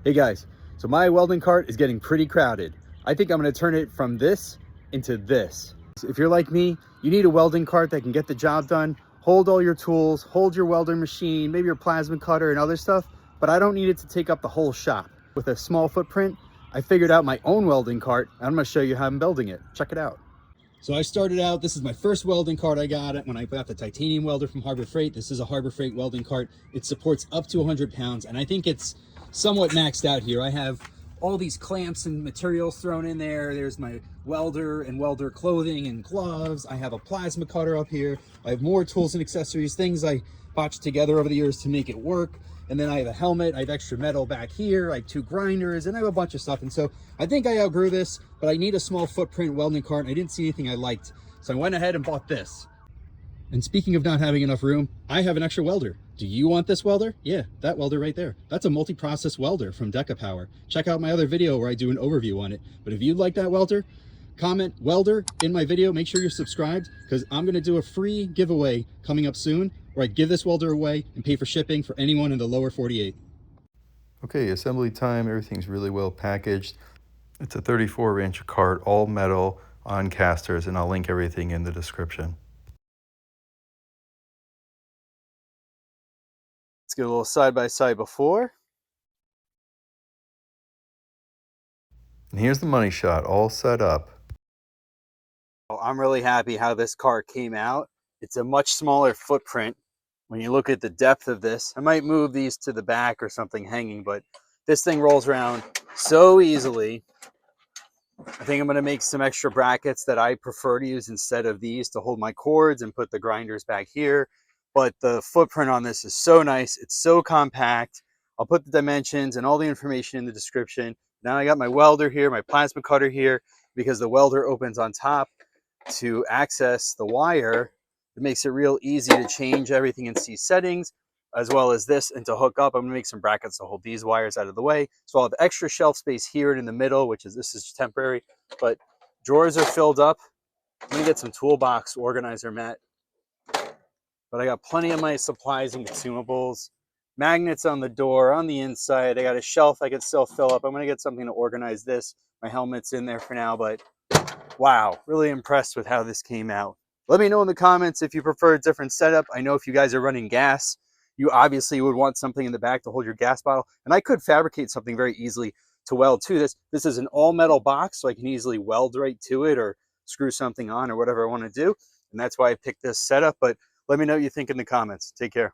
Hey guys, so my welding cart is getting pretty crowded. I think I'm gonna turn it from this into this. So if you're like me, you need a welding cart that can get the job done, hold all your tools, hold your welder machine, maybe your plasma cutter and other stuff, but I don't need it to take up the whole shop. With a small footprint, I figured out my own welding cart, and I'm gonna show you how I'm building it. Check it out. So I started out, this is my first welding cart I got it when I got the titanium welder from Harbor Freight. This is a Harbor Freight welding cart. It supports up to 100 pounds, and I think it's somewhat maxed out here. I have all these clamps and materials thrown in there. There's my welder and welder clothing and gloves. I have a plasma cutter up here. I have more tools and accessories, things I botched together over the years to make it work. And then I have a helmet, I have extra metal back here, I have 2 grinders, and I have a bunch of stuff. And so I think I outgrew this, but I need a small footprint welding cart, and I didn't see anything I liked. So I went ahead and bought this. And speaking of not having enough room, I have an extra welder. Do you want this welder? Yeah, that welder right there. That's a multi-process welder from Deca Power. Check out my other video where I do an overview on it. But if you'd like that welder, comment welder in my video. Make sure you're subscribed, because I'm going to do a free giveaway coming up soon where I give this welder away and pay for shipping for anyone in the lower 48. Okay, assembly time. Everything's really well packaged. It's a 34-inch cart, all metal on casters, and I'll link everything in the description. Let's get a little side-by-side before. And here's the money shot, all set up. I'm really happy how this cart came out. It's a much smaller footprint. When you look at the depth of this, I might move these to the back or something hanging, but this thing rolls around so easily. I think I'm going to make some extra brackets that I prefer to use instead of these to hold my cords and put the grinders back here. But the footprint on this is so nice. It's so compact. I'll put the dimensions and all the information in the description. Now I got my welder here, my plasma cutter here, because the welder opens on top to access the wire. It makes it real easy to change everything and see settings, as well as this, and to hook up. I'm gonna make some brackets to hold these wires out of the way. So I'll have extra shelf space here and in the middle, this is temporary, but drawers are filled up. I'm gonna get some toolbox organizer mat, but I got plenty of my supplies and consumables. Magnets on the door, on the inside. I got a shelf I can still fill up. I'm gonna get something to organize this. My helmet's in there for now, but wow, really impressed with how this came out. Let me know in the comments if you prefer a different setup. I know if you guys are running gas, you obviously would want something in the back to hold your gas bottle. And I could fabricate something very easily to weld to this. This is an all metal box, so I can easily weld right to it or screw something on or whatever I want to do. And that's why I picked this setup. But let me know what you think in the comments. Take care.